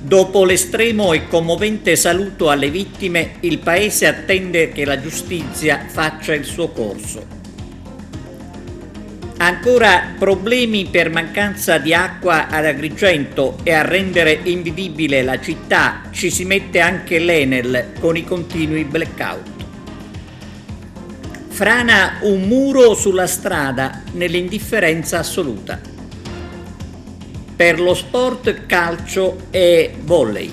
Dopo l'estremo e commovente saluto alle vittime, il Paese attende che la giustizia faccia il suo corso. Ancora problemi per mancanza di acqua ad Agrigento e a rendere invivibile la città ci si mette anche l'Enel con i continui blackout. Frana un muro sulla strada nell'indifferenza assoluta. Per lo sport calcio e volley.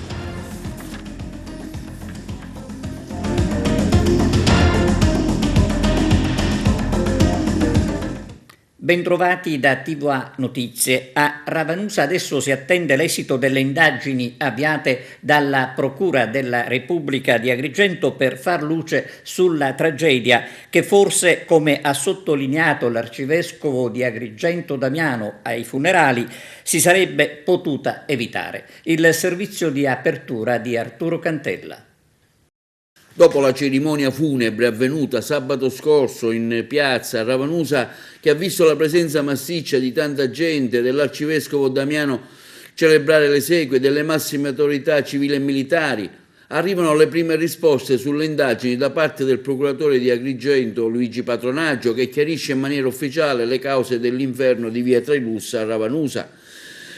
Bentrovati da TVA Notizie. A Ravanusa adesso si attende l'esito delle indagini avviate dalla Procura della Repubblica di Agrigento per far luce sulla tragedia che forse, come ha sottolineato l'arcivescovo di Agrigento Damiano ai funerali, si sarebbe potuta evitare. Il servizio di apertura di Arturo Cantella. Dopo la cerimonia funebre avvenuta sabato scorso in piazza a Ravanusa, che ha visto la presenza massiccia di tanta gente, dell'arcivescovo Damiano celebrare le esequie delle massime autorità civili e militari, arrivano le prime risposte sulle indagini da parte del procuratore di Agrigento Luigi Patronaggio, che chiarisce in maniera ufficiale le cause dell'inferno di via Trilussa a Ravanusa.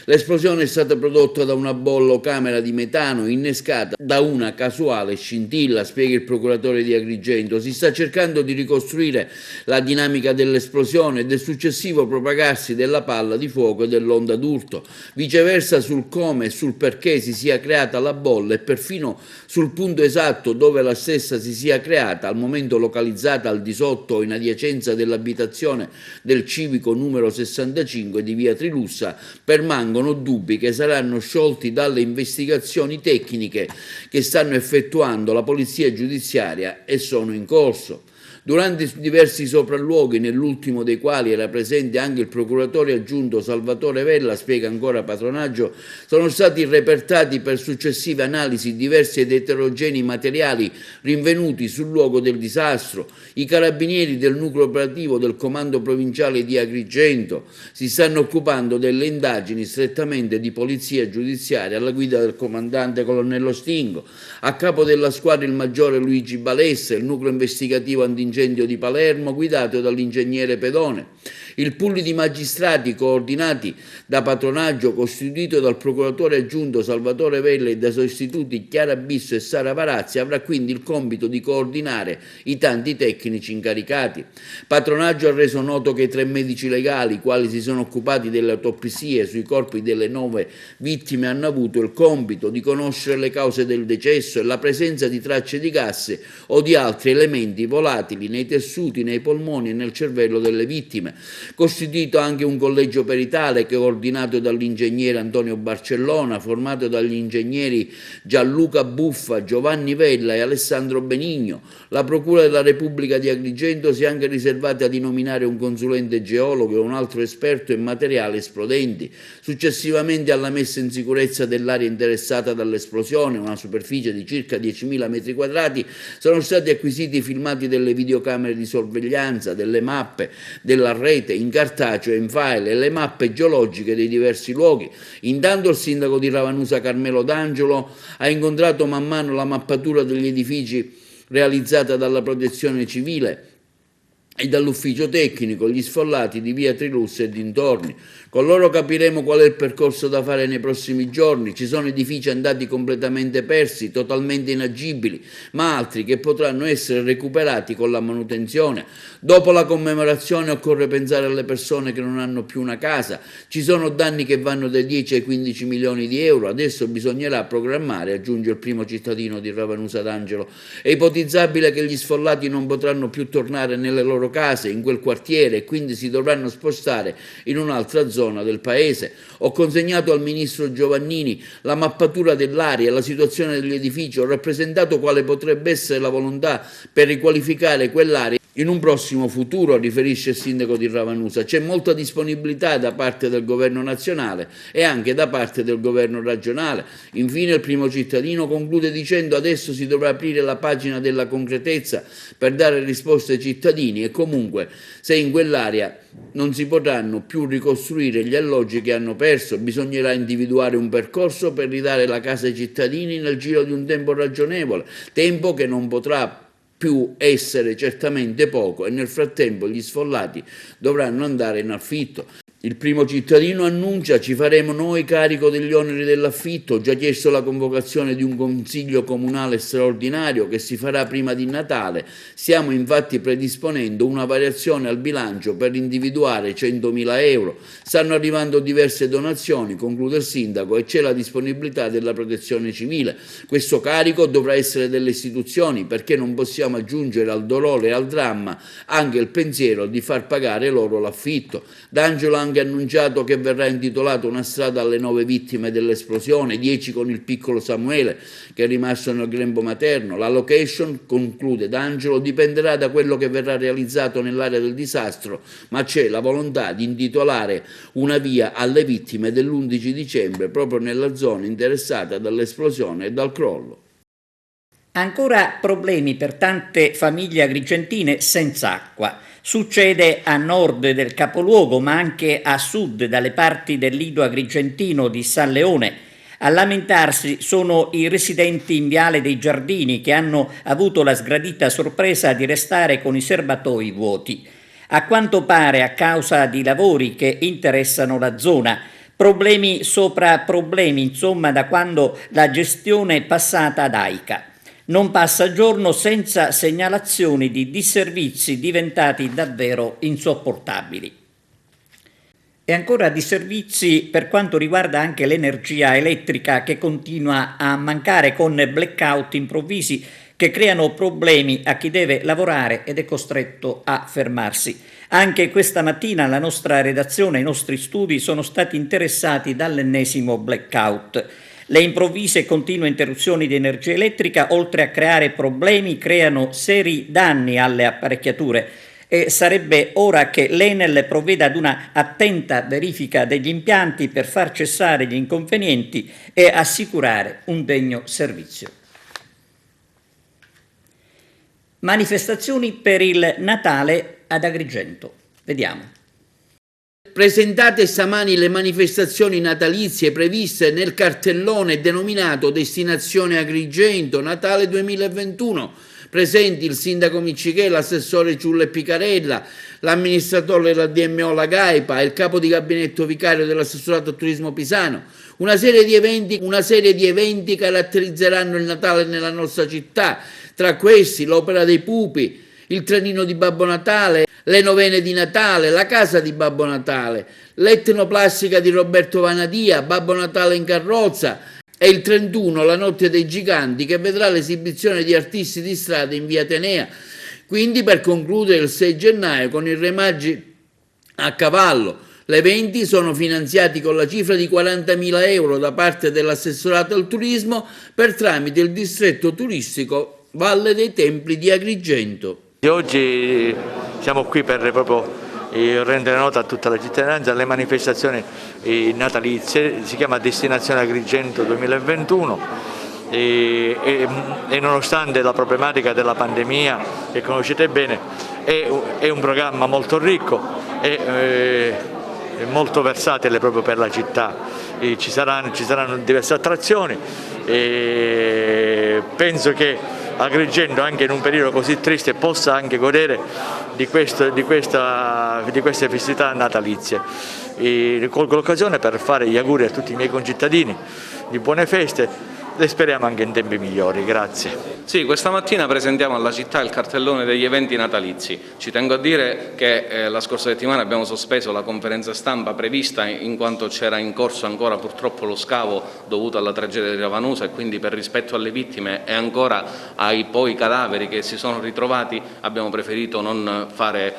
L'esplosione è stata prodotta da una bolla o camera di metano innescata da una casuale scintilla, spiega il procuratore di Agrigento. Si sta cercando di ricostruire la dinamica dell'esplosione e del successivo propagarsi della palla di fuoco e dell'onda d'urto. Viceversa, sul come e sul perché si sia creata la bolla e perfino sul punto esatto dove la stessa si sia creata, al momento localizzata al di sotto in adiacenza dell'abitazione del civico numero 65 di via Trilussa, permangono dubbi che saranno sciolti dalle investigazioni tecniche che stanno effettuando la polizia giudiziaria e sono in corso. Durante diversi sopralluoghi, nell'ultimo dei quali era presente anche il procuratore aggiunto Salvatore Vella, spiega ancora Patronaggio, sono stati repertati per successive analisi diversi ed eterogenei materiali rinvenuti sul luogo del disastro. I carabinieri del nucleo operativo del comando provinciale di Agrigento si stanno occupando delle indagini strettamente di polizia giudiziaria alla guida del comandante colonnello Stingo, a capo della squadra il maggiore Luigi Balessa, il nucleo investigativo antincendio di Palermo guidato dall'ingegnere Pedone. Il pool di magistrati coordinati da Patronaggio, costituito dal procuratore aggiunto Salvatore Vella e dai sostituti Chiara Bisso e Sara Varazzi, avrà quindi il compito di coordinare i tanti tecnici incaricati. Patronaggio ha reso noto che i 3 medici legali, i quali si sono occupati delle autopsie sui corpi delle 9 vittime, hanno avuto il compito di conoscere le cause del decesso e la presenza di tracce di gas o di altri elementi volatili nei tessuti, nei polmoni e nel cervello delle vittime. Costituito anche un collegio peritale che è coordinato dall'ingegnere Antonio Barcellona, formato dagli ingegneri Gianluca Buffa, Giovanni Vella e Alessandro Benigno. La Procura della Repubblica di Agrigento si è anche riservata di nominare un consulente geologo e un altro esperto in materiali esplodenti. Successivamente alla messa in sicurezza dell'area interessata dall'esplosione, una superficie di circa 10.000 metri quadrati, sono stati acquisiti filmati delle videocamere di sorveglianza, delle mappe della rete in cartaceo e in file e le mappe geologiche dei diversi luoghi. Intanto il sindaco di Ravanusa Carmelo D'Angelo ha incontrato man mano la mappatura degli edifici realizzata dalla Protezione Civile e dall'ufficio tecnico, gli sfollati di via Trilussa e dintorni. Con loro capiremo qual è il percorso da fare nei prossimi giorni. Ci sono edifici andati completamente persi, totalmente inagibili, ma altri che potranno essere recuperati con la manutenzione. Dopo la commemorazione occorre pensare alle persone che non hanno più una casa. Ci sono danni che vanno dai 10 ai 15 milioni di euro. Adesso bisognerà programmare, aggiunge il primo cittadino di Ravanusa D'Angelo. È ipotizzabile che gli sfollati non potranno più tornare nelle loro case, in quel quartiere, e quindi si dovranno spostare in un'altra zona del paese. Ho consegnato al ministro Giovannini la mappatura dell'area e la situazione degli edifici, ho rappresentato quale potrebbe essere la volontà per riqualificare quell'area in un prossimo futuro, riferisce il sindaco di Ravanusa. C'è molta disponibilità da parte del governo nazionale e anche da parte del governo regionale. Infine il primo cittadino conclude dicendo: adesso si dovrà aprire la pagina della concretezza per dare risposte ai cittadini, e comunque se in quell'area non si potranno più ricostruire gli alloggi che hanno perso, bisognerà individuare un percorso per ridare la casa ai cittadini nel giro di un tempo ragionevole, tempo che non potrà più essere certamente poco, e nel frattempo gli sfollati dovranno andare in affitto. Il primo cittadino annuncia: ci faremo noi carico degli oneri dell'affitto, ho già chiesto la convocazione di un consiglio comunale straordinario che si farà prima di Natale, stiamo infatti predisponendo una variazione al bilancio per individuare 100.000 euro, stanno arrivando diverse donazioni, conclude il sindaco, e c'è la disponibilità della protezione civile. Questo carico dovrà essere delle istituzioni, perché non possiamo aggiungere al dolore e al dramma anche il pensiero di far pagare loro l'affitto. D'Angelo ha anche annunciato che verrà intitolata una strada alle 9 vittime dell'esplosione, 10 con il piccolo Samuele che è rimasto nel grembo materno. La location, conclude D'Angelo, dipenderà da quello che verrà realizzato nell'area del disastro, ma c'è la volontà di intitolare una via alle vittime dell'11 dicembre proprio nella zona interessata dall'esplosione e dal crollo. Ancora problemi per tante famiglie agrigentine senza acqua. Succede a nord del capoluogo, ma anche a sud, dalle parti del lido agrigentino di San Leone. A lamentarsi sono i residenti in Viale dei Giardini, che hanno avuto la sgradita sorpresa di restare con i serbatoi vuoti. A quanto pare a causa di lavori che interessano la zona. Problemi sopra problemi, insomma, da quando la gestione è passata ad AICA. Non passa giorno senza segnalazioni di disservizi diventati davvero insopportabili. E ancora disservizi per quanto riguarda anche l'energia elettrica, che continua a mancare, con blackout improvvisi che creano problemi a chi deve lavorare ed è costretto a fermarsi. Anche questa mattina la nostra redazione e i nostri studi sono stati interessati dall'ennesimo blackout. Le improvvise e continue interruzioni di energia elettrica, oltre a creare problemi, creano seri danni alle apparecchiature, e sarebbe ora che l'Enel provveda ad una attenta verifica degli impianti per far cessare gli inconvenienti e assicurare un degno servizio. Manifestazioni per il Natale ad Agrigento. Vediamo. Presentate stamani le manifestazioni natalizie previste nel cartellone denominato Destinazione Agrigento Natale 2021. Presenti il sindaco Miccichè, l'assessore Ciulle Picarella, l'amministratore della DMO La Gaipa e il capo di gabinetto vicario dell'assessorato turismo pisano. Una serie di eventi caratterizzeranno il Natale nella nostra città, tra questi l'Opera dei Pupi, il trenino di Babbo Natale, le novene di Natale, la casa di Babbo Natale, l'etnoplastica di Roberto Vanadia, Babbo Natale in carrozza, e il 31 la Notte dei Giganti, che vedrà l'esibizione di artisti di strada in via Atenea. Quindi, per concludere, il 6 gennaio con i Re Magi a cavallo. Gli eventi sono finanziati con la cifra di 40.000 euro da parte dell'assessorato al turismo per tramite il distretto turistico Valle dei Templi di Agrigento. Oggi siamo qui per proprio rendere nota a tutta la cittadinanza le manifestazioni natalizie, si chiama Destinazione Agrigento 2021 e nonostante la problematica della pandemia che conoscete bene è un programma molto ricco e molto versatile proprio per la città. Ci saranno diverse attrazioni e penso che Agrigento, anche in un periodo così triste, possa anche godere di queste festività natalizie. Colgo l'occasione per fare gli auguri a tutti i miei concittadini di buone feste e speriamo anche in tempi migliori. Grazie. Sì, questa mattina presentiamo alla città il cartellone degli eventi natalizi. Ci tengo a dire che la scorsa settimana abbiamo sospeso la conferenza stampa prevista in quanto c'era in corso ancora purtroppo lo scavo dovuto alla tragedia di Ravanusa, e quindi per rispetto alle vittime e ancora ai poi cadaveri che si sono ritrovati abbiamo preferito non fare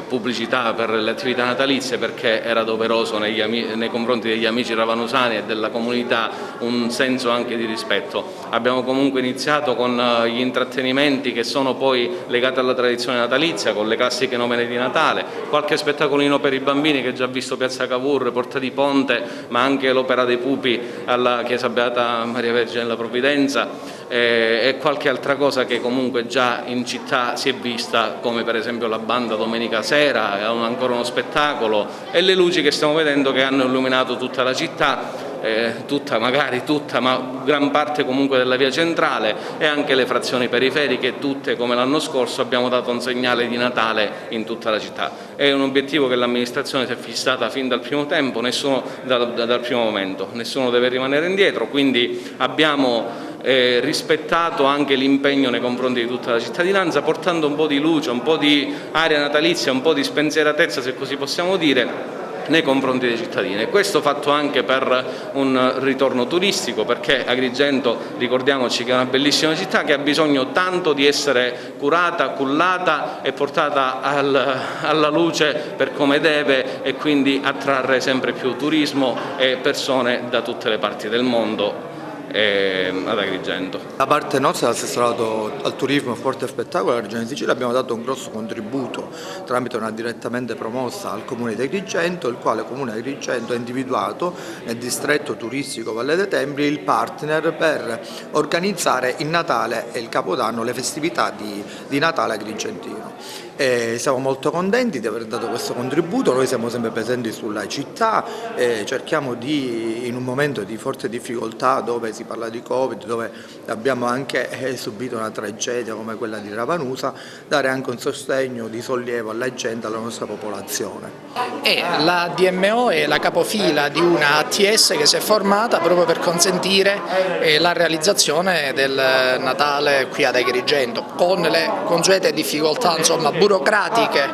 pubblicità per le attività natalizie, perché era doveroso nei confronti degli amici ravanusani e della comunità un senso anche anche di rispetto. Abbiamo comunque iniziato con gli intrattenimenti che sono poi legati alla tradizione natalizia, con le classiche nomene di Natale, qualche spettacolino per i bambini che già visto Piazza Cavour, Porta di Ponte, ma anche l'Opera dei Pupi alla Chiesa Beata Maria Vergine della Provvidenza, e qualche altra cosa che comunque già in città si è vista, come per esempio la banda domenica sera, ancora uno spettacolo, e le luci che stiamo vedendo che hanno illuminato tutta la città, magari tutta, ma gran parte comunque della via centrale e anche le frazioni periferiche, tutte come l'anno scorso abbiamo dato un segnale di Natale in tutta la città. È un obiettivo che l'amministrazione si è fissata fin dal primo tempo, dal primo momento, nessuno deve rimanere indietro, quindi abbiamo rispettato anche l'impegno nei confronti di tutta la cittadinanza, portando un po' di luce, un po' di aria natalizia, un po' di spensieratezza, se così possiamo dire, nei confronti dei cittadini. E questo fatto anche per un ritorno turistico, perché Agrigento, ricordiamoci che è una bellissima città che ha bisogno tanto di essere curata, cullata e portata alla luce per come deve, e quindi attrarre sempre più turismo e persone da tutte le parti del mondo ad Agrigento. Da parte nostra, dall'assessorato al turismo, sport e spettacolo della Regione Sicilia, abbiamo dato un grosso contributo tramite una direttamente promossa al Comune di Agrigento, il quale Comune di Agrigento ha individuato nel distretto turistico Valle dei Templi il partner per organizzare il Natale e il Capodanno, le festività di Natale agrigentino. Siamo molto contenti di aver dato questo contributo, noi siamo sempre presenti sulla città, cerchiamo in un momento di forte difficoltà dove si parla di Covid, dove abbiamo anche subito una tragedia come quella di Ravanusa, dare anche un sostegno di sollievo alla gente, alla nostra popolazione. La DMO è la capofila di una ATS che si è formata proprio per consentire la realizzazione del Natale qui ad Agrigento, con le consuete difficoltà burocratiche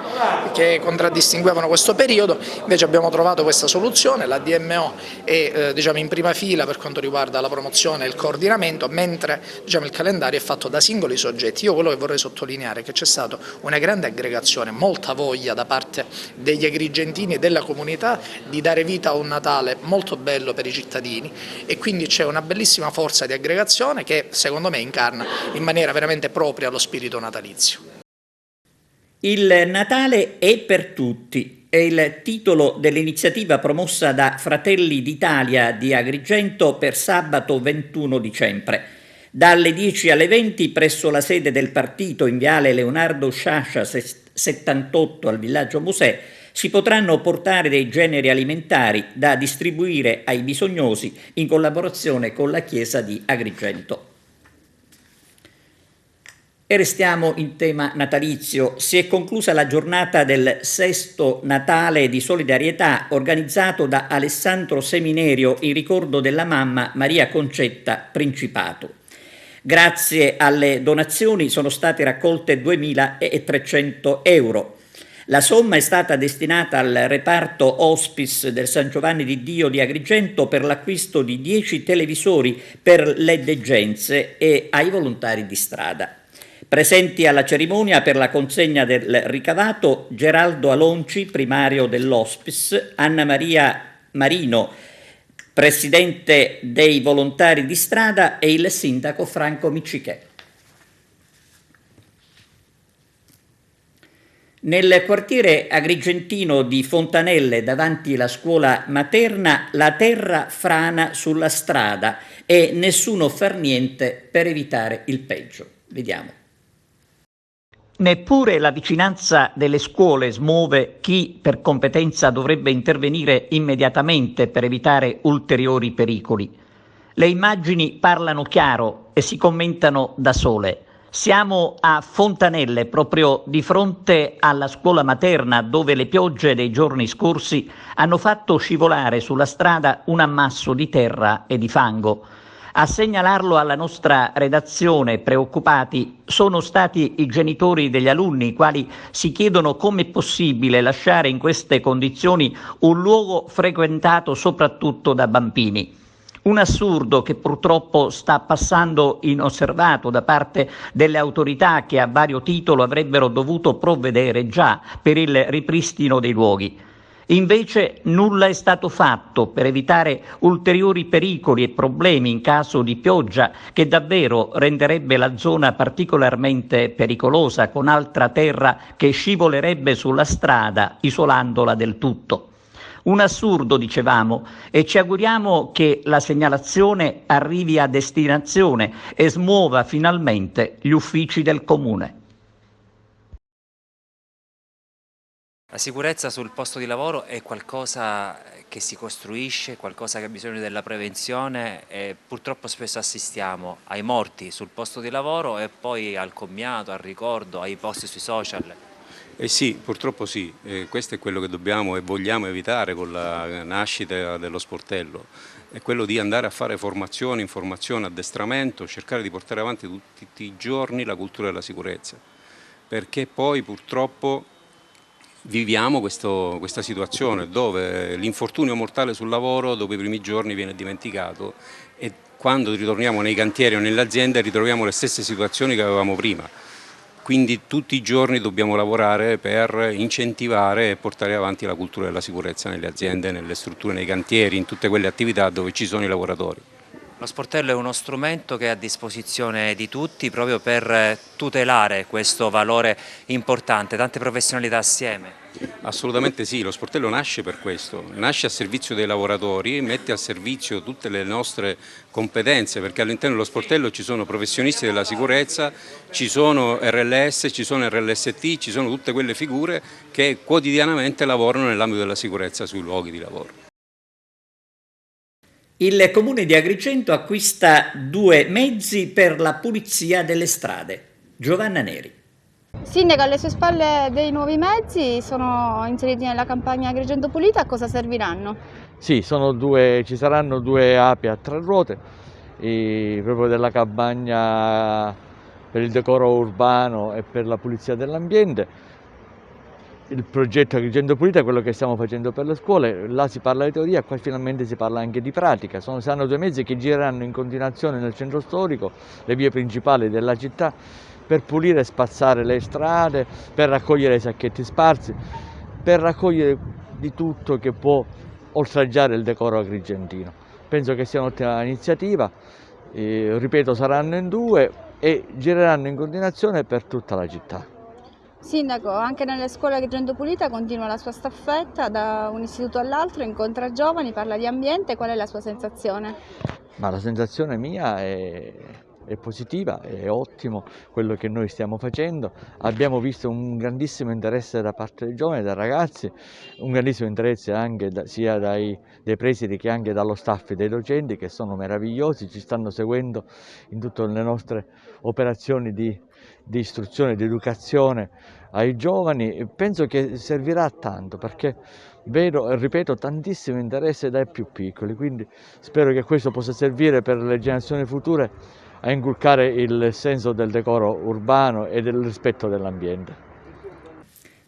che contraddistinguevano questo periodo. Invece abbiamo trovato questa soluzione, la DMO è in prima fila per quanto riguarda la promozione e il coordinamento, mentre il calendario è fatto da singoli soggetti. Io quello che vorrei sottolineare è che c'è stata una grande aggregazione, molta voglia da parte degli agrigentini e della comunità di dare vita a un Natale molto bello per i cittadini, e quindi c'è una bellissima forza di aggregazione che secondo me incarna in maniera veramente propria lo spirito natalizio. Il Natale è per tutti è il titolo dell'iniziativa promossa da Fratelli d'Italia di Agrigento per sabato 21 dicembre. Dalle 10 alle 20 presso la sede del partito in viale Leonardo Sciascia 78 al Villaggio Mosè si potranno portare dei generi alimentari da distribuire ai bisognosi in collaborazione con la Chiesa di Agrigento. E restiamo in tema natalizio. Si è conclusa la giornata del sesto Natale di solidarietà organizzato da Alessandro Seminerio in ricordo della mamma Maria Concetta Principato. Grazie alle donazioni sono state raccolte 2.300 euro. La somma è stata destinata al reparto hospice del San Giovanni di Dio di Agrigento per l'acquisto di 10 televisori per le degenze e ai volontari di strada. Presenti alla cerimonia per la consegna del ricavato Geraldo Alonci, primario dell'hospice, Anna Maria Marino, presidente dei volontari di strada, e il sindaco Franco Miccichè. Nel quartiere agrigentino di Fontanelle, davanti alla scuola materna, la terra frana sulla strada e nessuno far niente per evitare il peggio. Vediamo. Neppure la vicinanza delle scuole smuove chi per competenza dovrebbe intervenire immediatamente per evitare ulteriori pericoli. Le immagini parlano chiaro e si commentano da sole. Siamo a Fontanelle, proprio di fronte alla scuola materna, dove le piogge dei giorni scorsi hanno fatto scivolare sulla strada un ammasso di terra e di fango. A segnalarlo alla nostra redazione, preoccupati, sono stati i genitori degli alunni, i quali si chiedono come è possibile lasciare in queste condizioni un luogo frequentato soprattutto da bambini. Un assurdo che purtroppo sta passando inosservato da parte delle autorità che a vario titolo avrebbero dovuto provvedere già per il ripristino dei luoghi. Invece nulla è stato fatto per evitare ulteriori pericoli e problemi in caso di pioggia che davvero renderebbe la zona particolarmente pericolosa, con altra terra che scivolerebbe sulla strada isolandola del tutto. Un assurdo, dicevamo, e ci auguriamo che la segnalazione arrivi a destinazione e smuova finalmente gli uffici del Comune. La sicurezza sul posto di lavoro è qualcosa che si costruisce, qualcosa che ha bisogno della prevenzione e purtroppo spesso assistiamo ai morti sul posto di lavoro e poi al commiato, al ricordo, ai post sui social. Sì, purtroppo sì, questo è quello che dobbiamo e vogliamo evitare con la nascita dello sportello, è quello di andare a fare formazione, informazione, addestramento, cercare di portare avanti tutti i giorni la cultura della sicurezza, perché poi purtroppo viviamo questa situazione dove l'infortunio mortale sul lavoro dopo i primi giorni viene dimenticato e quando ritorniamo nei cantieri o nelle aziende ritroviamo le stesse situazioni che avevamo prima. Quindi tutti i giorni dobbiamo lavorare per incentivare e portare avanti la cultura della sicurezza nelle aziende, nelle strutture, nei cantieri, in tutte quelle attività dove ci sono i lavoratori. Lo sportello è uno strumento che è a disposizione di tutti proprio per tutelare questo valore importante, tante professionalità assieme. Assolutamente sì, lo sportello nasce per questo, nasce a servizio dei lavoratori, mette a servizio tutte le nostre competenze, perché all'interno dello sportello ci sono professionisti della sicurezza, ci sono RLS, ci sono RLST, ci sono tutte quelle figure che quotidianamente lavorano nell'ambito della sicurezza sui luoghi di lavoro. Il Comune di Agrigento acquista 2 mezzi per la pulizia delle strade. Giovanna Neri. Sindaco, alle sue spalle dei nuovi mezzi sono inseriti nella campagna Agrigento Pulita, a cosa serviranno? Sì, ci saranno 2 api a 3 ruote, proprio della campagna per il decoro urbano e per la pulizia dell'ambiente. Il progetto Agrigento Pulita è quello che stiamo facendo per le scuole, là si parla di teoria, qua finalmente si parla anche di pratica. Saranno 2 mezzi che gireranno in continuazione nel centro storico, le vie principali della città, per pulire e spazzare le strade, per raccogliere i sacchetti sparsi, per raccogliere di tutto che può oltraggiare il decoro agrigentino. Penso che sia un'ottima iniziativa, ripeto, saranno in 2 e gireranno in continuazione per tutta la città. Sindaco, anche nelle scuole Agrigento Pulita continua la sua staffetta da un istituto all'altro, incontra giovani, parla di ambiente, qual è la sua sensazione? Ma la sensazione mia è positiva, è ottimo quello che noi stiamo facendo. Abbiamo visto un grandissimo interesse da parte dei giovani, dai ragazzi, un grandissimo interesse anche sia dai presidi che anche dallo staff e dai docenti, che sono meravigliosi, ci stanno seguendo in tutte le nostre operazioni di istruzione, di educazione ai giovani, e penso che servirà tanto, perché vedo e ripeto tantissimo interesse dai più piccoli, quindi spero che questo possa servire per le generazioni future a inculcare il senso del decoro urbano e del rispetto dell'ambiente.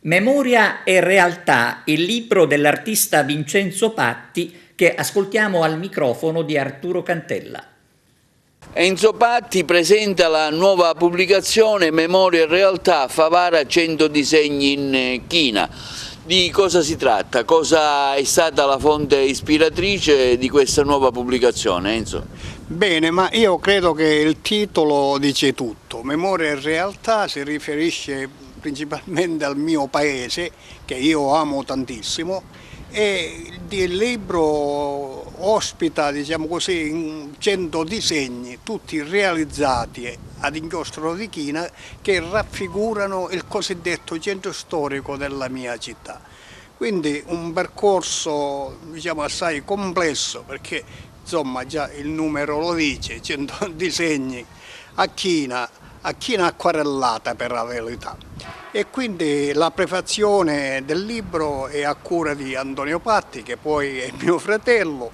Memoria e realtà, il libro dell'artista Vincenzo Patti che ascoltiamo al microfono di Arturo Cantella. Enzo Patti presenta la nuova pubblicazione Memoria e realtà, Favara 100 disegni in china. Di cosa si tratta? Cosa è stata la fonte ispiratrice di questa nuova pubblicazione, Enzo? Bene, ma io credo che il titolo dice tutto. Memoria e realtà si riferisce principalmente al mio paese, che io amo tantissimo, e il libro ospita, diciamo così, 100 disegni, tutti realizzati ad inchiostro di china, che raffigurano il cosiddetto centro storico della mia città. Quindi un percorso, diciamo, assai complesso, perché insomma già il numero lo dice, 100 disegni a china acquarellata per la verità. E quindi la prefazione del libro è a cura di Antonio Patti, che poi è mio fratello,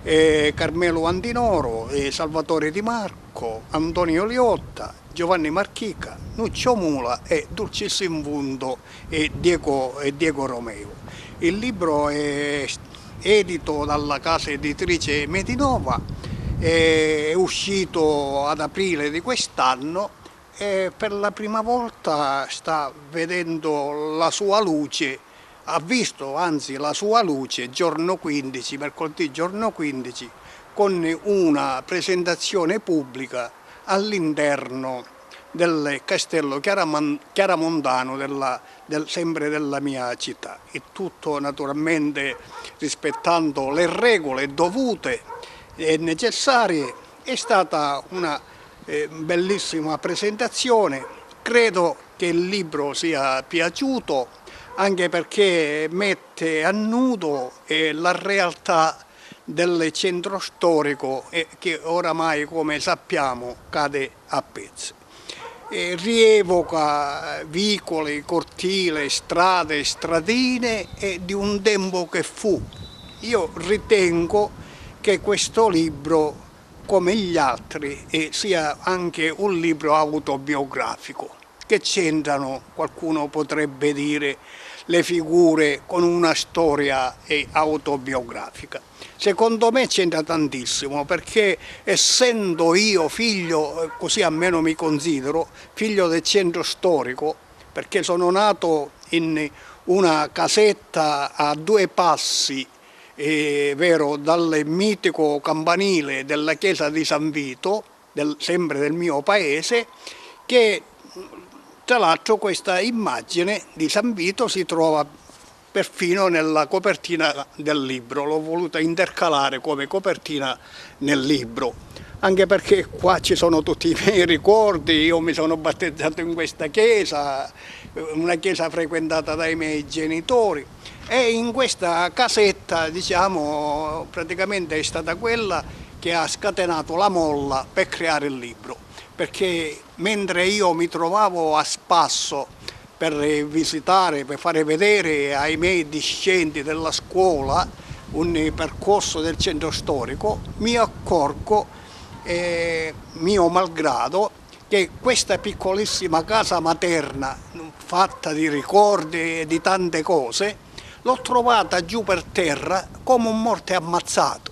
Carmelo Andinoro, Salvatore Di Marco, Antonio Liotta, Giovanni Marchica, Nuccio Mula e Dulcis Vundo e Diego Romeo. Il libro è edito dalla casa editrice Medinova, è uscito ad aprile di quest'anno e per la prima volta sta vedendo la sua luce ha visto anzi la sua luce giorno 15, mercoledì giorno 15, con una presentazione pubblica all'interno del castello chiaramontano sempre della mia città. E tutto naturalmente rispettando le regole dovute e necessarie. È stata una bellissima presentazione, credo che il libro sia piaciuto anche perché mette a nudo la realtà del centro storico che oramai, come sappiamo, cade a pezzi. Rievoca vicoli, cortili, strade, stradine di un tempo che fu. Io ritengo che questo libro, come gli altri, sia anche un libro autobiografico. Che c'entrano, qualcuno potrebbe dire, le figure con una storia autobiografica? Secondo me c'entra tantissimo, perché essendo io figlio, così almeno mi considero, figlio del centro storico, perché sono nato in una casetta a 2 passi vero, dal mitico campanile della chiesa di San Vito, sempre del mio paese, che tra l'altro questa immagine di San Vito si trova perfino nella copertina del libro, l'ho voluta intercalare come copertina nel libro, anche perché qua ci sono tutti i miei ricordi. Io mi sono battezzato in questa chiesa, una chiesa frequentata dai miei genitori, e in questa casetta, diciamo, praticamente è stata quella che ha scatenato la molla per creare il libro, perché mentre io mi trovavo a spasso per visitare, per fare vedere ai miei discenti della scuola un percorso del centro storico, mi accorgo, mio malgrado, che questa piccolissima casa materna, fatta di ricordi e di tante cose, l'ho trovata giù per terra come un morto ammazzato.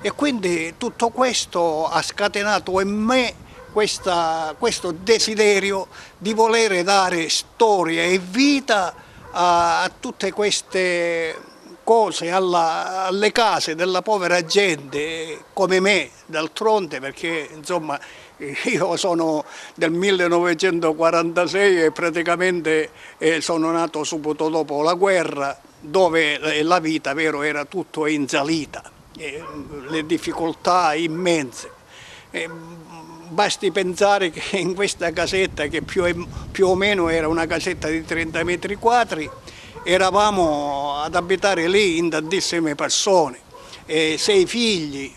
E quindi tutto questo ha scatenato in me questo desiderio di volere dare storia e vita a tutte queste cose, alle case della povera gente come me, d'altronde, perché insomma io sono del 1946 e praticamente sono nato subito dopo la guerra, dove la vita, vero, era tutto in salita, le difficoltà immense. Basti pensare che in questa casetta, che più o meno era una casetta di 30 metri quadri, eravamo ad abitare lì in tantissime persone, 6 figli,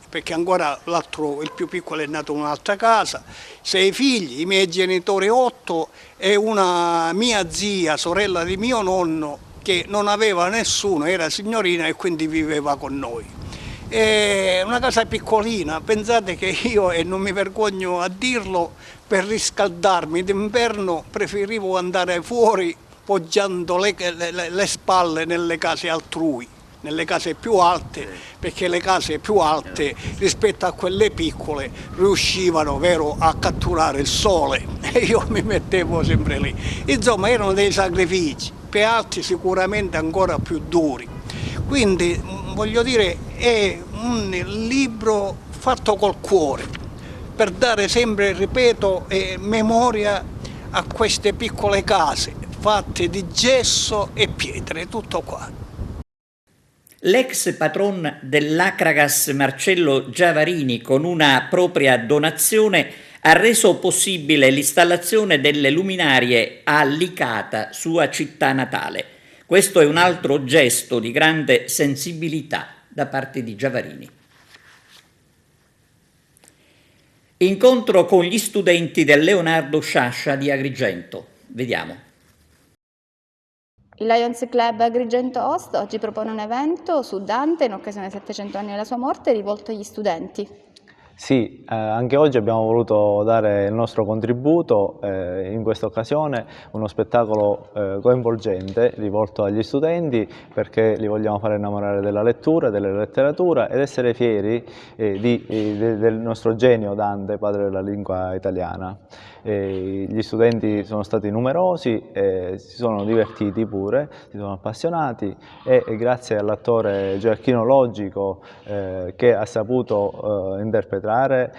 perché ancora l'altro, il più piccolo, è nato in un'altra casa, 6 figli, i miei genitori 8 e una mia zia, sorella di mio nonno, che non aveva nessuno, era signorina e quindi viveva con noi. È una casa piccolina, pensate che io, e non mi vergogno a dirlo, per riscaldarmi d'inverno preferivo andare fuori poggiando le spalle nelle case altrui, nelle case più alte, perché le case più alte rispetto a quelle piccole riuscivano, vero, a catturare il sole e io mi mettevo sempre lì. Insomma, erano dei sacrifici, per altri sicuramente ancora più duri. Quindi voglio dire, è un libro fatto col cuore, per dare sempre, ripeto, memoria a queste piccole case fatte di gesso e pietre, tutto qua. L'ex patron dell'Acragas Marcello Giavarini, con una propria donazione, ha reso possibile l'installazione delle luminarie a Licata, sua città natale. Questo è un altro gesto di grande sensibilità da parte di Giavarini. Incontro con gli studenti del Leonardo Sciascia di Agrigento. Vediamo. Il Lions Club Agrigento Host oggi propone un evento su Dante in occasione dei 700 anni della sua morte, rivolto agli studenti. Sì, anche oggi abbiamo voluto dare il nostro contributo, in questa occasione uno spettacolo coinvolgente rivolto agli studenti, perché li vogliamo fare innamorare della lettura, della letteratura ed essere fieri del nostro genio Dante, padre della lingua italiana. Gli studenti sono stati numerosi, si sono divertiti pure, si sono appassionati e grazie all'attore Gioacchino Logico che ha saputo interpretare,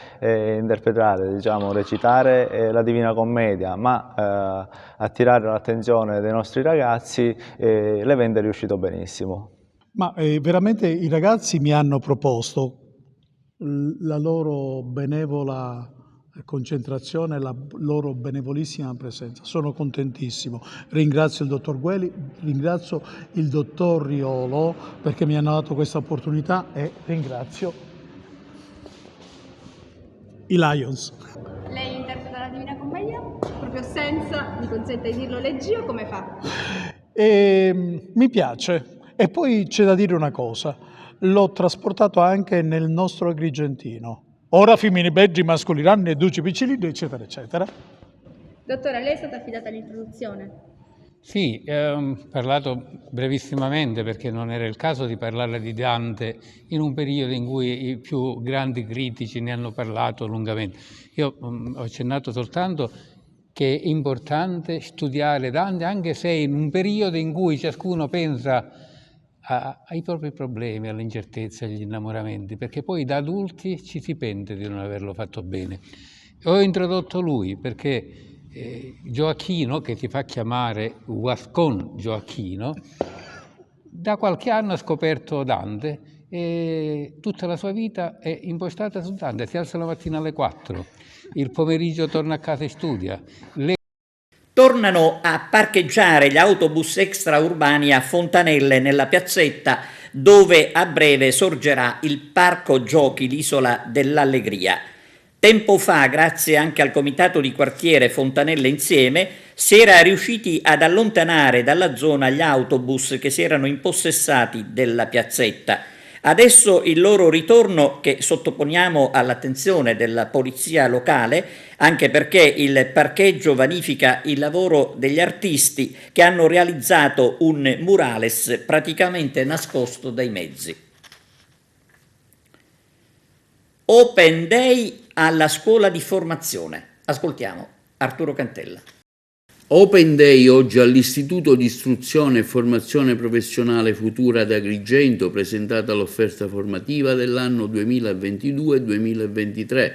diciamo, recitare la Divina Commedia, ma attirare l'attenzione dei nostri ragazzi, l'evento è riuscito benissimo. Ma veramente i ragazzi mi hanno proposto la loro benevola concentrazione, la loro benevolissima presenza. Sono contentissimo. Ringrazio il dottor Gueli, ringrazio il dottor Riolo perché mi hanno dato questa opportunità e ringrazio i Lions. Lei interpreta la Divina Commedia? Proprio senza, mi consente di dirlo, leggio, come fa? Mi piace. E poi c'è da dire una cosa, l'ho trasportato anche nel nostro Agrigentino. Ora femmine beggi mascoliranno e duci piccilini, eccetera, eccetera. Dottore, lei è stata affidata all'introduzione? Sì, ho parlato brevissimamente perché non era il caso di parlare di Dante in un periodo in cui i più grandi critici ne hanno parlato lungamente. Io ho accennato soltanto che è importante studiare Dante anche se in un periodo in cui ciascuno pensa ai propri problemi, alle incertezze, agli innamoramenti, perché poi da adulti ci si pente di non averlo fatto bene. Ho introdotto lui perché Gioacchino, che si fa chiamare Guascon Gioacchino, da qualche anno ha scoperto Dante e tutta la sua vita è impostata su Dante. Si alza la mattina alle 4, il pomeriggio torna a casa e studia. Tornano a parcheggiare gli autobus extraurbani a Fontanelle, nella piazzetta dove a breve sorgerà il parco giochi l'Isola dell'Allegria. Tempo fa, grazie anche al comitato di quartiere Fontanelle Insieme, si era riusciti ad allontanare dalla zona gli autobus che si erano impossessati della piazzetta. Adesso il loro ritorno, che sottoponiamo all'attenzione della polizia locale, anche perché il parcheggio vanifica il lavoro degli artisti che hanno realizzato un murales praticamente nascosto dai mezzi. Open Day alla scuola di formazione. Ascoltiamo Arturo Cantella. Open Day oggi all'Istituto di Istruzione e Formazione Professionale Futura ad Agrigento, presentata l'offerta formativa dell'anno 2022-2023,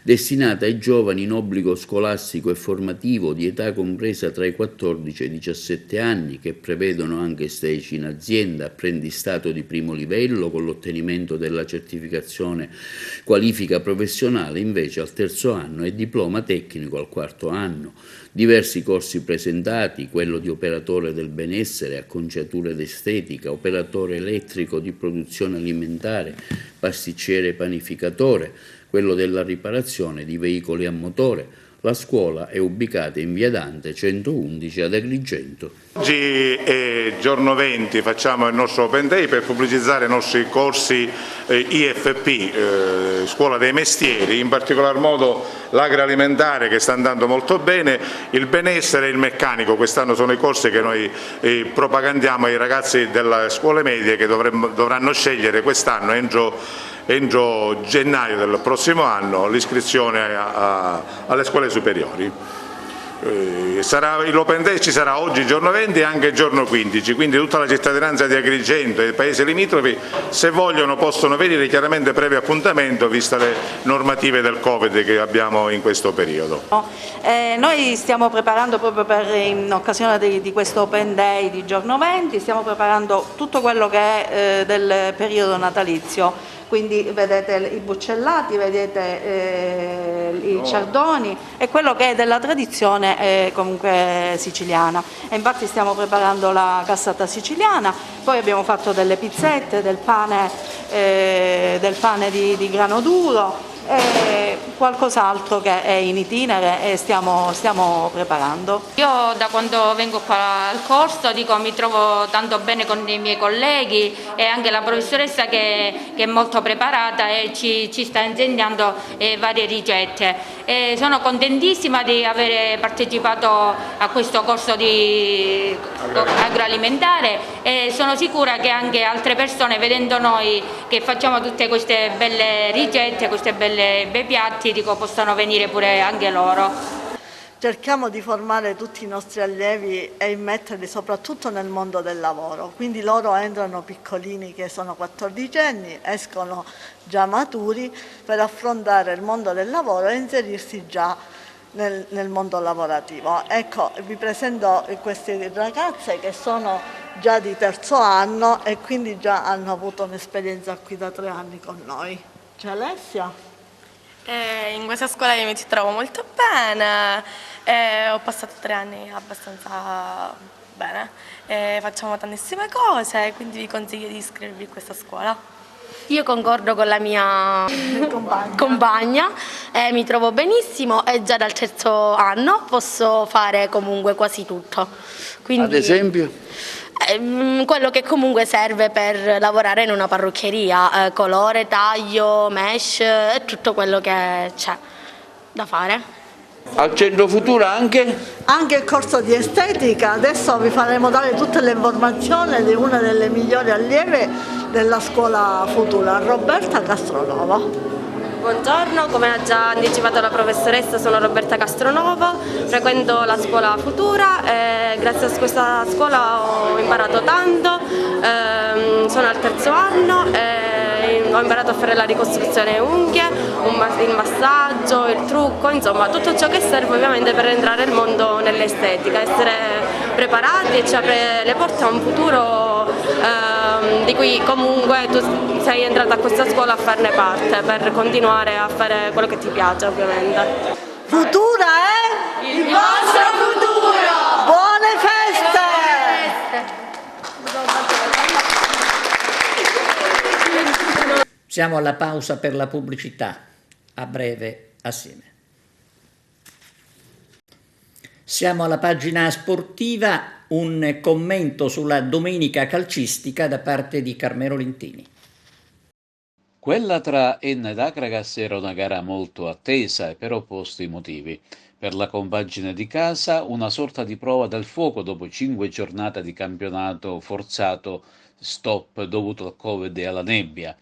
destinata ai giovani in obbligo scolastico e formativo di età compresa tra i 14 e i 17 anni, che prevedono anche stage in azienda, apprendistato di primo livello con l'ottenimento della certificazione qualifica professionale invece al terzo anno e diploma tecnico al quarto anno. Diversi corsi presentati, quello di operatore del benessere, acconciature d'estetica, operatore elettrico di produzione alimentare, pasticcere e panificatore, quello della riparazione di veicoli a motore. La scuola è ubicata in via Dante 111 ad Agrigento. Oggi è giorno 20, facciamo il nostro Open Day per pubblicizzare i nostri corsi IFP, Scuola dei Mestieri, in particolar modo l'agroalimentare che sta andando molto bene, il benessere e il meccanico. Quest'anno sono i corsi che noi propagandiamo ai ragazzi delle scuole medie che dovranno scegliere quest'anno entro gennaio del prossimo anno l'iscrizione alle scuole superiori. L'Open Day ci sarà oggi giorno 20 e anche giorno 15, quindi tutta la cittadinanza di Agrigento e i paesi limitrofi, se vogliono, possono venire, chiaramente previo appuntamento vista le normative del Covid che abbiamo in questo periodo. Noi stiamo preparando proprio in occasione di questo Open Day di giorno 20, stiamo preparando tutto quello che è del periodo natalizio. Quindi vedete i buccellati, vedete i ciardoni e quello che è della tradizione comunque siciliana. E infatti stiamo preparando la cassata siciliana, poi abbiamo fatto delle pizzette, del pane di grano duro e qualcos'altro che è in itinere e stiamo preparando. Io da quando vengo qua al corso mi trovo tanto bene con i miei colleghi e anche la professoressa che è molto preparata e ci sta insegnando varie ricette. E sono contentissima di aver partecipato a questo corso di agroalimentare e sono sicura che anche altre persone, vedendo noi che facciamo tutte queste belle ricette, questi bei piatti, possano venire pure anche loro. cerchiamo di formare tutti i nostri allievi e immetterli soprattutto nel mondo del lavoro, quindi loro entrano piccolini che sono 14 anni, escono già maturi per affrontare il mondo del lavoro e inserirsi già nel mondo lavorativo. Ecco, vi presento queste ragazze che sono già di terzo anno e quindi già hanno avuto un'esperienza qui da 3 anni con noi. C'è Alessia? In questa scuola io mi ci trovo molto bene, ho passato 3 anni abbastanza bene, facciamo tantissime cose, quindi vi consiglio di iscrivervi a questa scuola. Io concordo con la mia compagna, mi trovo benissimo e già dal terzo anno posso fare comunque quasi tutto. Quindi, ad esempio? Quello che comunque serve per lavorare in una parrucchieria, colore, taglio, mesh e tutto quello che c'è da fare. Al Centro Futura anche? Anche il corso di estetica, adesso vi faremo dare tutte le informazioni di una delle migliori allieve della scuola Futura, Roberta Castronova. Buongiorno, come ha già anticipato la professoressa, sono Roberta Castronovo, frequento la scuola Futura e grazie a questa scuola ho imparato tanto, sono al terzo anno e ho imparato a fare la ricostruzione unghie, il massaggio, il trucco, insomma tutto ciò che serve ovviamente per entrare nel mondo nell'estetica, essere preparati e ci apre le porte a un futuro di cui comunque tu sei entrata a questa scuola a farne parte per continuare a fare quello che ti piace ovviamente. Futura è il vostro futuro! Buone feste! Siamo alla pausa per la pubblicità, a breve assieme. Siamo alla pagina sportiva, un commento sulla domenica calcistica da parte di Carmelo Lentini. Quella tra Enna ed Akragas era una gara molto attesa e per opposti motivi. Per la compagine di casa una sorta di prova del fuoco dopo 5 giornate di campionato forzato stop dovuto al Covid e alla nebbia.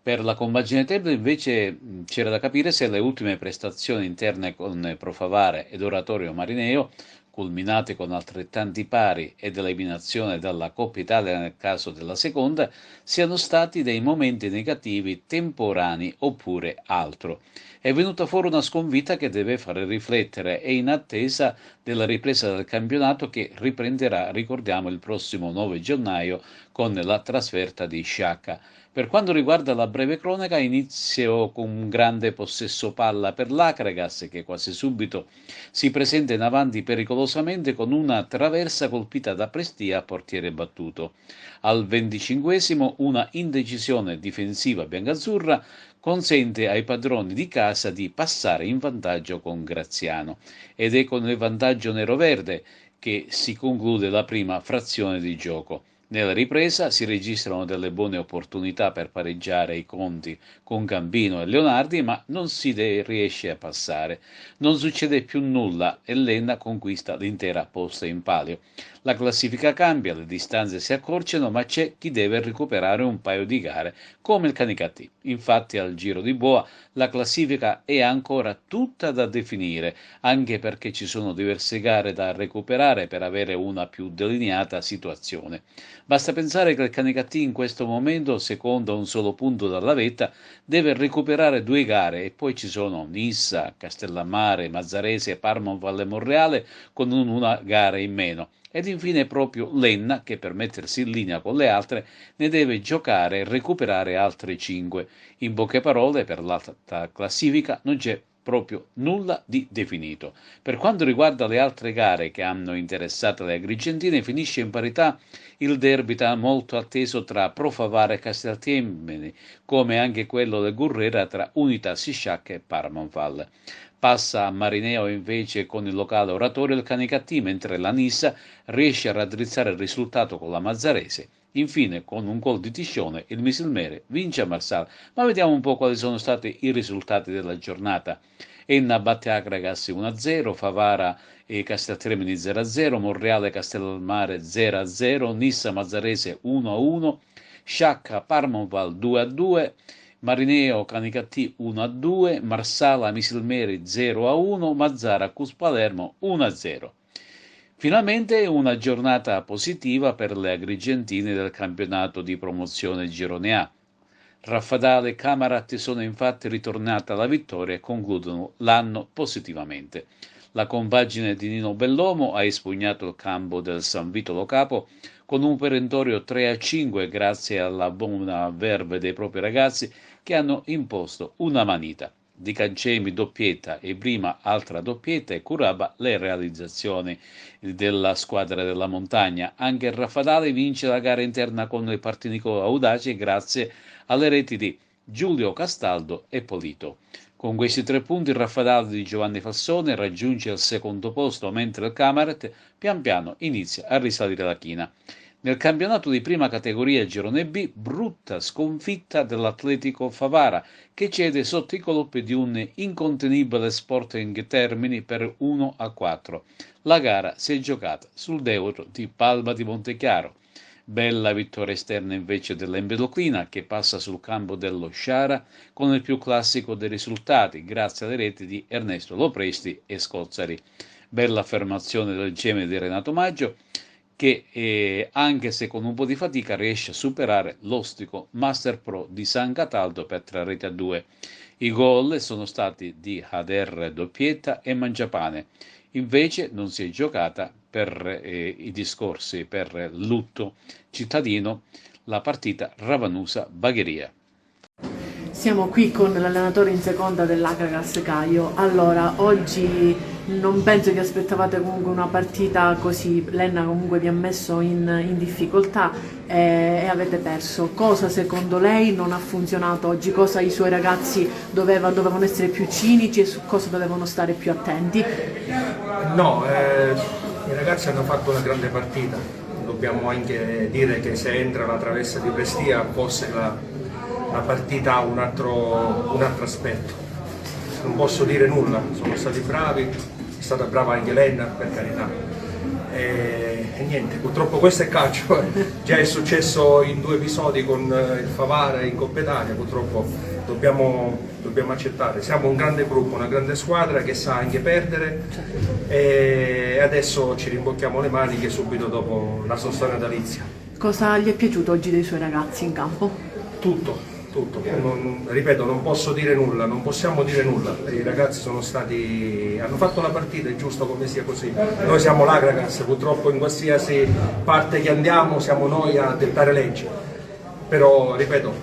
Per la compagine Tebbe invece c'era da capire se le ultime prestazioni interne con Profavare ed Oratorio Marineo, culminate con altrettanti pari ed eliminazione dalla Coppa Italia nel caso della seconda, siano stati dei momenti negativi temporanei oppure altro. È venuta fuori una sconfitta che deve fare riflettere e in attesa della ripresa del campionato che riprenderà, ricordiamo, il prossimo 9 gennaio con la trasferta di Sciacca. Per quanto riguarda la breve cronaca, inizio con un grande possesso palla per l'Akragas che quasi subito si presenta in avanti pericolosamente con una traversa colpita da Prestia a portiere battuto. Al 25esimo una indecisione difensiva biancazzurra consente ai padroni di casa di passare in vantaggio con Graziano ed è con il vantaggio nero-verde che si conclude la prima frazione di gioco. Nella ripresa si registrano delle buone opportunità per pareggiare i conti con Gambino e Leonardi, ma non si riesce a passare. Non succede più nulla e l'Enna conquista l'intera posta in palio. La classifica cambia, le distanze si accorciano, ma c'è chi deve recuperare un paio di gare, come il Canicattì. Infatti al Giro di Boa la classifica è ancora tutta da definire, anche perché ci sono diverse gare da recuperare per avere una più delineata situazione. Basta pensare che il Canicattì in questo momento, secondo un solo punto dalla vetta, deve recuperare 2 gare e poi ci sono Nissa, Castellammare, Mazzarese, Parma, Valle Monreale con una gara in meno. Ed infine proprio l'Enna, che per mettersi in linea con le altre ne deve giocare e recuperare altre 5. In poche parole, per l'alta classifica non c'è proprio nulla di definito. Per quanto riguarda le altre gare che hanno interessato le agrigentine, finisce in parità il derby molto atteso tra Profavare e Casteltiemeni, come anche quello del Gurrera tra Unitas Sciacca e Parmonval. Passa a Marineo invece con il locale Oratorio il Canicattì, mentre la Nissa riesce a raddrizzare il risultato con la Mazzarese. Infine, con un gol di Tiscione, il Misilmere vince a Marsala. Ma vediamo un po' quali sono stati i risultati della giornata. Enna batte Akragas 1-0, Favara e Casteltremini 0-0, Monreale Castellammare 0-0, Nissa Mazzarese 1-1, Sciacca Parmonval 2-2, Marineo Canicattì 1-2, Marsala Misilmeri 0-1, Mazzara Cus Palermo 1-0. Finalmente una giornata positiva per le agrigentine del campionato di promozione Girone A. Raffadale e Camarat sono infatti ritornate alla vittoria e concludono l'anno positivamente. La compagine di Nino Bellomo ha espugnato il campo del San Vito Lo Capo con un perentorio 3-5 grazie alla buona verve dei propri ragazzi che hanno imposto una manita. Di Cancemi doppietta e prima altra doppietta e curava le realizzazioni della squadra della montagna. Anche il Raffadale vince la gara interna con il Partinico Audace grazie alle reti di Giulio Castaldo e Polito. Con questi 3 punti il Raffadale di Giovanni Fassone raggiunge il secondo posto, mentre il Camaret pian piano inizia a risalire la china. Nel campionato di prima categoria Girone B, brutta sconfitta dell'Atletico Favara, che cede sotto i colpi di un incontenibile Sporting Termini per 1-4. La gara si è giocata sul Deuro di Palma di Montechiaro. Bella vittoria esterna invece dell'Empedoclina, che passa sul campo dello Sciara con il più classico dei risultati, grazie alle reti di Ernesto Lopresti e Scozzari. Bella affermazione del Geme di Renato Maggio, che anche se con un po' di fatica riesce a superare l'ostico Master Pro di San Cataldo per 3-2. I gol sono stati di Hader doppietta e Mangiapane. Invece non si è giocata per i discorsi per lutto cittadino la partita Ravanusa-Bagheria. Siamo qui con l'allenatore in seconda dell'Acragas Caio. Allora, oggi non penso che aspettavate comunque una partita così, Lenna comunque vi ha messo in difficoltà e avete perso. Cosa secondo lei non ha funzionato oggi? Cosa i suoi ragazzi dovevano essere più cinici e su cosa dovevano stare più attenti? No, i ragazzi hanno fatto una grande partita. Dobbiamo anche dire che se entra la Traversa di Prestia forse la partita ha un altro aspetto. Non posso dire nulla, sono stati bravi, è stata brava anche Lenna, per carità. E niente, purtroppo questo è calcio, già è successo in 2 episodi con il Favara in Coppa Italia, purtroppo dobbiamo accettare. Siamo un grande gruppo, una grande squadra che sa anche perdere e adesso ci rimbocchiamo le maniche subito dopo la sosta natalizia. Cosa gli è piaciuto oggi dei suoi ragazzi in campo? Tutto. Ripeto, non posso dire nulla, non possiamo dire nulla. I ragazzi hanno fatto la partita, è giusto come sia così. Noi siamo l'Acragas, purtroppo in qualsiasi parte che andiamo siamo noi a dettare leggi. Però, ripeto,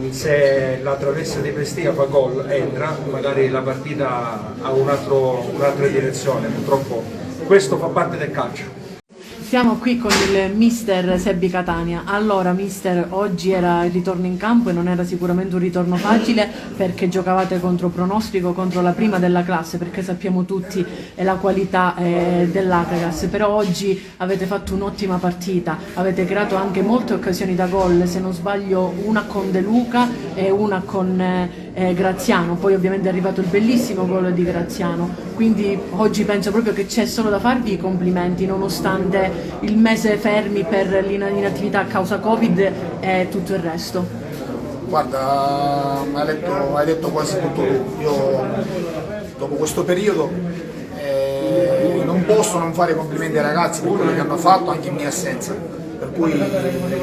se la Traversa di Prestia fa gol, entra, magari la partita ha un'altra direzione. Purtroppo questo fa parte del calcio. Siamo qui con il mister Sebbi Catania. Allora mister, oggi era il ritorno in campo e non era sicuramente un ritorno facile perché giocavate contro pronostico, contro la prima della classe, perché sappiamo tutti la qualità dell'Acragas, però oggi avete fatto un'ottima partita, avete creato anche molte occasioni da gol, se non sbaglio una con De Luca e una con Graziano, poi ovviamente è arrivato il bellissimo gol di Graziano, quindi oggi penso proprio che c'è solo da farvi i complimenti nonostante il mese fermi per l'inattività a causa Covid e tutto il resto. Guarda, hai detto quasi tutto tu. Io dopo questo periodo non posso non fare complimenti ai ragazzi per quello che hanno fatto anche in mia assenza, per cui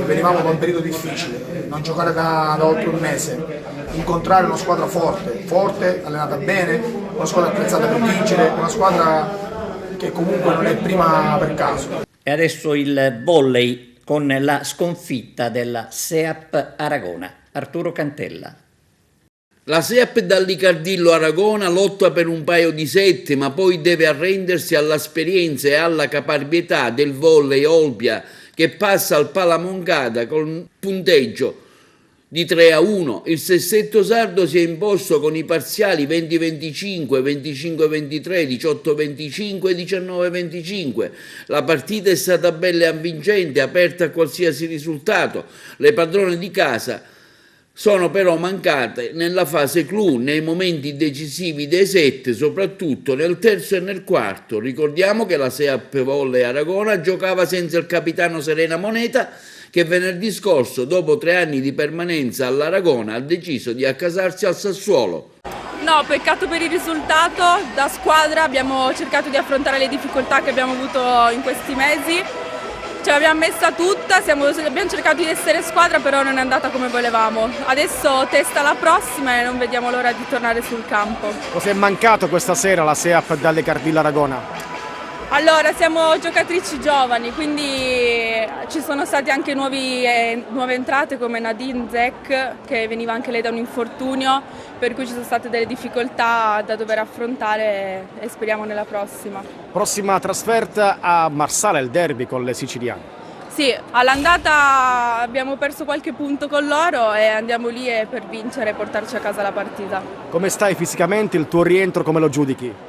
venivamo da un periodo difficile, non giocare da oltre un mese, incontrare una squadra forte, allenata bene, una squadra attrezzata per vincere, una squadra che comunque non è prima per caso. E adesso il volley con la sconfitta della SEAP Aragona. Arturo Cantella. La SEAP dall'Icardillo Aragona lotta per un paio di sette, ma poi deve arrendersi all'esperienza e alla caparbietà del volley Olbia, che passa al Palamongada con punteggio di 3-1. Il Sessetto Sardo si è imposto con i parziali 20-25, 25-23, 18-25 e 19-25. La partita è stata bella e avvincente, aperta a qualsiasi risultato. Le padrone di casa sono però mancate nella fase clou, nei momenti decisivi dei sette, soprattutto nel terzo e nel quarto. Ricordiamo che la SEAP Volley Aragona giocava senza il capitano Serena Moneta, che venerdì scorso, dopo 3 anni di permanenza all'Aragona, ha deciso di accasarsi al Sassuolo. No, peccato per il risultato. Da squadra abbiamo cercato di affrontare le difficoltà che abbiamo avuto in questi mesi. Ce l'abbiamo messa tutta, abbiamo cercato di essere squadra, però non è andata come volevamo. Adesso testa la prossima e non vediamo l'ora di tornare sul campo. Cos'è mancato questa sera la SEAP dalle Cardilla Aragona? Allora, siamo giocatrici giovani, quindi ci sono stati anche nuove entrate come Nadine Zek, che veniva anche lei da un infortunio, per cui ci sono state delle difficoltà da dover affrontare e speriamo nella prossima. Prossima trasferta a Marsala, il derby con le siciliane. Sì, all'andata abbiamo perso qualche punto con loro e andiamo lì per vincere e portarci a casa la partita. Come stai fisicamente? Il tuo rientro come lo giudichi?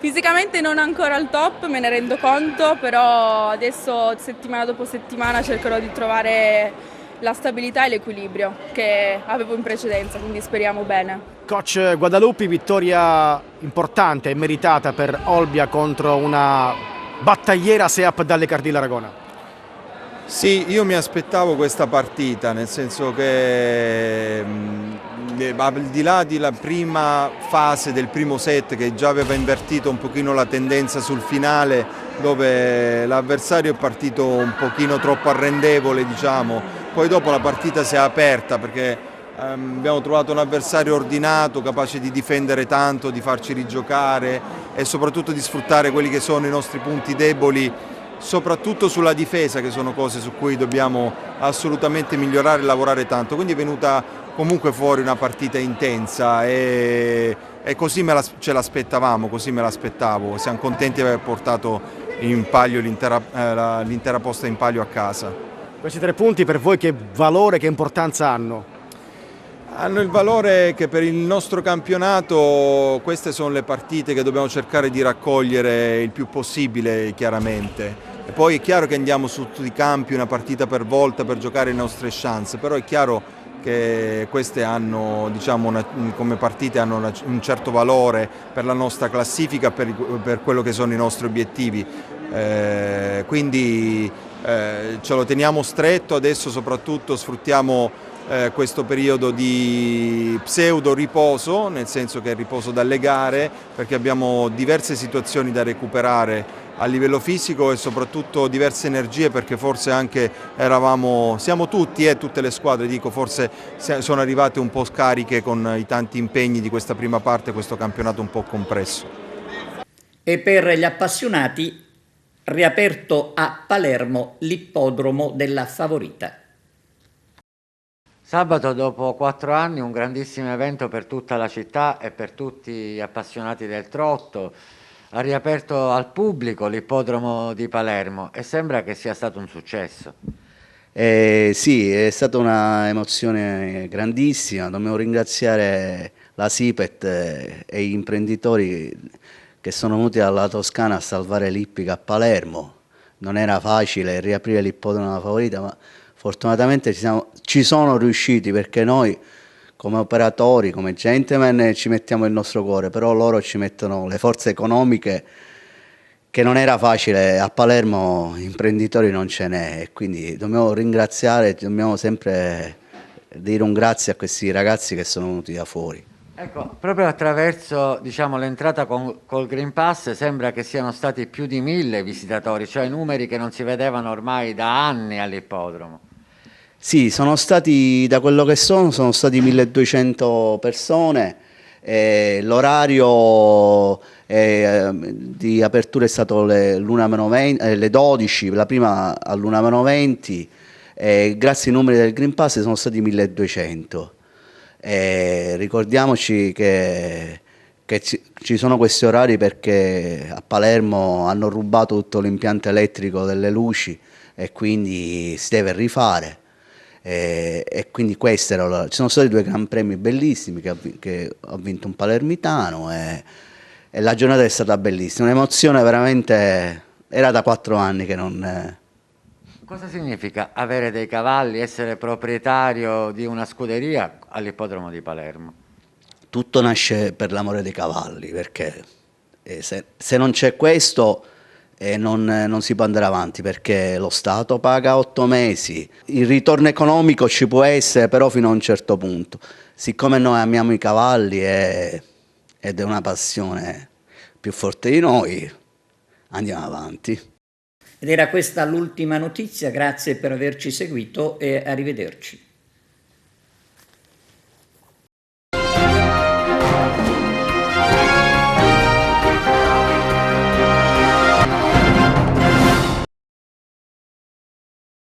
Fisicamente non ancora al top, me ne rendo conto, però adesso settimana dopo settimana cercherò di trovare la stabilità e l'equilibrio che avevo in precedenza, quindi speriamo bene. Coach Guadalupi, vittoria importante e meritata per Olbia contro una battagliera SEAP dalle Cardilla Aragona. Sì, io mi aspettavo questa partita, nel senso che al di là della prima fase del primo set, che già aveva invertito un pochino la tendenza sul finale, dove l'avversario è partito un pochino troppo arrendevole, diciamo, poi dopo la partita si è aperta perché abbiamo trovato un avversario ordinato, capace di difendere tanto, di farci rigiocare e soprattutto di sfruttare quelli che sono i nostri punti deboli, soprattutto sulla difesa, che sono cose su cui dobbiamo assolutamente migliorare e lavorare tanto. Quindi è venuta comunque fuori una partita intensa e così ce l'aspettavamo, così me l'aspettavo. Siamo contenti di aver portato in palio l'intera posta in palio a casa. Questi 3 punti per voi che valore, che importanza hanno? Hanno il valore che per il nostro campionato queste sono le partite che dobbiamo cercare di raccogliere il più possibile, chiaramente. E poi è chiaro che andiamo su tutti i campi una partita per volta per giocare le nostre chance, però è chiaro che queste hanno, diciamo, come partite hanno un certo valore per la nostra classifica, per quello che sono i nostri obiettivi. Quindi ce lo teniamo stretto, adesso soprattutto sfruttiamo questo periodo di pseudo riposo, nel senso che è riposo dalle gare, perché abbiamo diverse situazioni da recuperare a livello fisico e soprattutto diverse energie, perché forse anche siamo tutti e tutte le squadre, dico, forse sono arrivate un po' scariche con i tanti impegni di questa prima parte, questo campionato un po' compresso. E per gli appassionati, riaperto a Palermo l'ippodromo della Favorita. Sabato, dopo 4 anni, un grandissimo evento per tutta la città e per tutti gli appassionati del trotto. Ha riaperto al pubblico l'ippodromo di Palermo e sembra che sia stato un successo. Sì, è stata un'emozione grandissima. Dobbiamo ringraziare la SIPET e gli imprenditori che sono venuti dalla Toscana a salvare l'ippica a Palermo. Non era facile riaprire l'ippodromo della Favorita, ma fortunatamente ci sono riusciti, perché noi come operatori, come gentleman ci mettiamo il nostro cuore, però loro ci mettono le forze economiche, che non era facile. A Palermo imprenditori non ce n'è, e quindi dobbiamo ringraziare, dobbiamo sempre dire un grazie a questi ragazzi che sono venuti da fuori. Ecco, proprio attraverso, diciamo, l'entrata col Green Pass sembra che siano stati più di 1000 visitatori, cioè numeri che non si vedevano ormai da anni all'ippodromo. Sì, sono stati, da quello che sono stati 1200 persone, l'orario di apertura è stato le 12, la prima all'1:20, grazie ai numeri del Green Pass sono stati 1200. Ricordiamoci che ci sono questi orari perché a Palermo hanno rubato tutto l'impianto elettrico delle luci e quindi si deve rifare. E quindi ci sono stati 2 gran premi bellissimi che ha vinto un palermitano e la giornata è stata bellissima, un'emozione veramente, era da 4 anni che non... Cosa significa avere dei cavalli, essere proprietario di una scuderia all'ippodromo di Palermo? Tutto nasce per l'amore dei cavalli, perché se non c'è questo e non si può andare avanti perché lo Stato paga 8 mesi, il ritorno economico ci può essere però fino a un certo punto. Siccome noi amiamo i cavalli ed è una passione più forte di noi, andiamo avanti. Ed era questa l'ultima notizia, grazie per averci seguito e arrivederci.